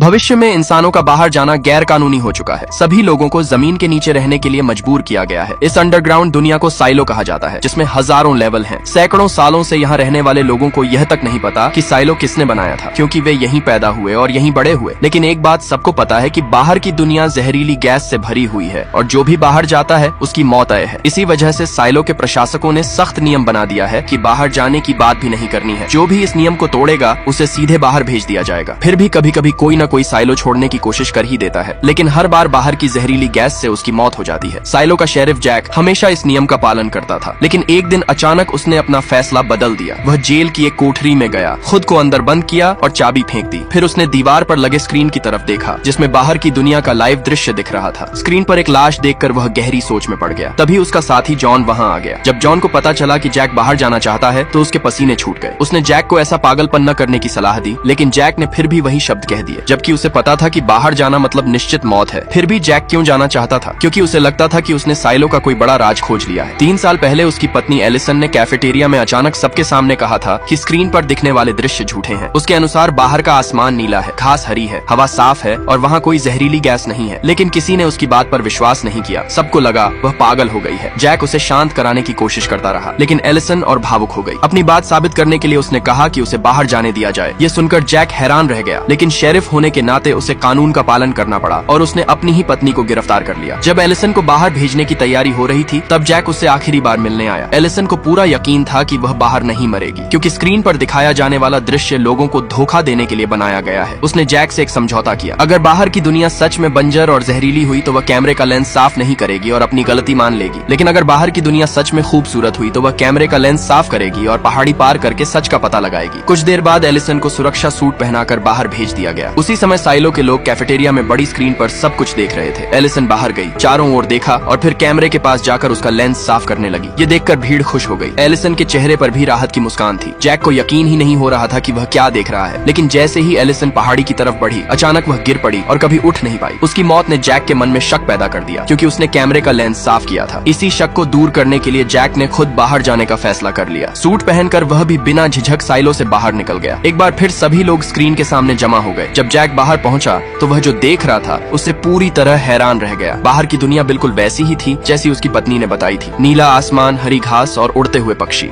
भविष्य में इंसानों का बाहर जाना गैर कानूनी हो चुका है। सभी लोगों को जमीन के नीचे रहने के लिए मजबूर किया गया है। इस अंडरग्राउंड दुनिया को साइलो कहा जाता है, जिसमें हजारों लेवल हैं। सैकड़ों सालों से यहाँ रहने वाले लोगों को यह तक नहीं पता कि साइलो किसने बनाया था, क्योंकि वे यहीं पैदा हुए और यहीं बड़े हुए। लेकिन एक बात सबको पता है कि बाहर की दुनिया जहरीली गैस से भरी हुई है और जो भी बाहर जाता है उसकी मौत तय है। इसी वजह से साइलो के प्रशासकों ने सख्त नियम बना दिया है कि बाहर जाने की बात भी नहीं करनी है। जो भी इस नियम को तोड़ेगा उसे सीधे बाहर भेज दिया जाएगा। फिर भी कभी कभी कोई न कोई साइलो छोड़ने की कोशिश कर ही देता है, लेकिन हर बार बाहर की जहरीली गैस से उसकी मौत हो जाती है। साइलो का शेरिफ जैक हमेशा इस नियम का पालन करता था, लेकिन एक दिन अचानक उसने अपना फैसला बदल दिया। वह जेल की एक कोठरी में गया, खुद को अंदर बंद किया और चाबी फेंक दी। फिर उसने दीवार पर लगे स्क्रीन की तरफ देखा, जिसमें बाहर की दुनिया का लाइव दृश्य दिख रहा था। स्क्रीन पर एक लाश देखकर वह गहरी सोच में पड़ गया। तभी उसका साथी जॉन वहाँ आ गया। जब जॉन को पता चला कि जैक बाहर जाना चाहता है तो उसके पसीने छूट गए। उसने जैक को ऐसा पागलपन न करने की सलाह दी, लेकिन जैक ने फिर भी वही शब्द कह दिए, जबकि उसे पता था कि बाहर जाना मतलब निश्चित मौत है। फिर भी जैक क्यों जाना चाहता था? क्योंकि उसे लगता था कि उसने साइलो का कोई बड़ा राज खोज लिया है। 3 साल पहले उसकी पत्नी एलिसन ने कैफेटेरिया में अचानक सबके सामने कहा था कि स्क्रीन पर दिखने वाले दृश्य झूठे हैं। उसके अनुसार बाहर का आसमान नीला है, घास हरी है, हवा साफ है और वहाँ कोई जहरीली गैस नहीं है। लेकिन किसी ने उसकी बात पर विश्वास नहीं किया। सबको लगा वह पागल हो गई है। जैक उसे शांत कराने की कोशिश करता रहा, लेकिन एलिसन और भावुक हो गई। अपनी बात साबित करने के लिए उसने कहा कि उसे बाहर जाने दिया जाए। ये सुनकर जैक हैरान रह गया, लेकिन शेरिफ होने के नाते उसे कानून का पालन करना पड़ा और उसने अपनी ही पत्नी को गिरफ्तार कर लिया। जब एलिसन को बाहर भेजने की तैयारी हो रही थी, तब जैक उससे आखिरी बार मिलने आया। एलिसन को पूरा यकीन था कि वह बाहर नहीं मरेगी, क्योंकि स्क्रीन पर दिखाया जाने वाला दृश्य लोगों को धोखा देने के लिए बनाया गया है। उसने जैक से एक समझौता किया, अगर बाहर की दुनिया सच में बंजर और जहरीली हुई तो वह कैमरे का लेंस साफ नहीं करेगी और अपनी गलती मान लेगी। लेकिन अगर बाहर की दुनिया सच में खूबसूरत हुई तो वह कैमरे का लेंस साफ करेगी और पहाड़ी पार करके सच का पता लगाएगी। कुछ देर बाद एलिसन को सुरक्षा सूट पहनाकर बाहर भेज दिया गया। उसी समय साइलो के लोग कैफेटेरिया में बड़ी स्क्रीन पर सब कुछ देख रहे थे। एलिसन बाहर गई, चारों ओर देखा और फिर कैमरे के पास जाकर उसका लेंस साफ करने लगी। ये देखकर भीड़ खुश हो गई। एलिसन के चेहरे पर भी राहत की मुस्कान थी। जैक को यकीन ही नहीं हो रहा था कि वह क्या देख रहा है। लेकिन जैसे ही एलिसन पहाड़ी की तरफ बढ़ी, अचानक वह गिर पड़ी और कभी उठ नहीं पाई। उसकी मौत ने जैक के मन में शक पैदा कर दिया, क्योंकि उसने कैमरे का लेंस साफ किया था। इसी शक को दूर करने के लिए जैक ने खुद बाहर जाने का फैसला कर लिया। सूट पहनकर वह भी बिना झिझक साइलो से बाहर निकल गया। एक बार फिर सभी लोग स्क्रीन के सामने जमा हो गए। जब जैक बाहर पहुंचा तो वह जो देख रहा था उससे पूरी तरह हैरान रह गया। बाहर की दुनिया बिल्कुल वैसी ही थी जैसी उसकी पत्नी ने बताई थी। नीला आसमान, हरी घास और उड़ते हुए पक्षी।